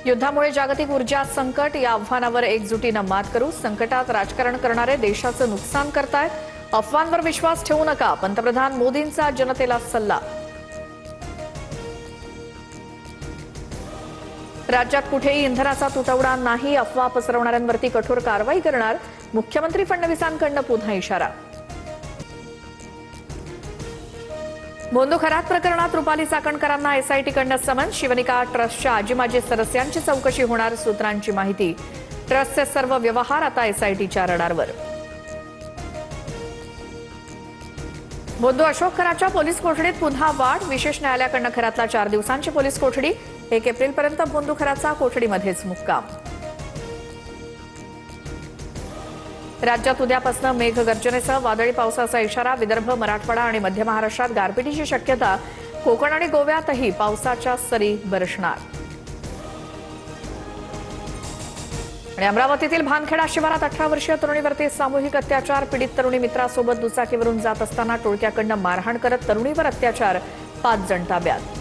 युद्धामुळे जागतिक ऊर्जा संकट या आव्हानावर एकजुटीनं मात करू. संकटात राजकारण करणारे देशाचं नुकसान करतायत. अफवांवर विश्वास ठेवू नका. पंतप्रधान मोदींचा जनतेला सल्ला. राज्यात कुठेही इंधनाचा तुटवडा नाही. अफवा पसरवणाऱ्यांवरती कठोर कारवाई करणार. मुख्यमंत्री फडणवीसांकडून पुन्हा इशारा. भोंदू खरात प्रकरणात रुपाली चाकणकरांना एसआयटीकडून समन. शिवनिका ट्रस्टच्या आजी-माजी सदस्यांची चौकशी होणार. सूत्रांची माहिती. ट्रस्टचे सर्व व्यवहार आता एसआयटीच्या रडारवर. भोंदू अशोक खराच्या पोलीस कोठडीत पुन्हा वाढ. विशेष न्यायालयाकडून खरातला 4 दिवसांची पोलीस कोठडी. 1 एप्रिलपर्यंत भोंदू खराचा कोठडीमध्येच मुक्काम. राज्यात उद्यापासून मेघगर्जनेसह वादळी पावसाचा इशारा. विदर्भ, मराठवाडा आणि मध्य महाराष्ट्रात गारपिटीची शक्यता. कोकण आणि गोव्यातही पावसाच्या सरी बरसणार. आणि अमरावतीतील भानखेडा शिवारात 18 वर्षीय तरुणीवरती सामूहिक अत्याचार. पीडित तरुणी मित्रासोबत दुचाकीवरून जात असताना टोळक्याकडून मारहाण करत तरुणीवर अत्याचार. 5 जण ताब्यात.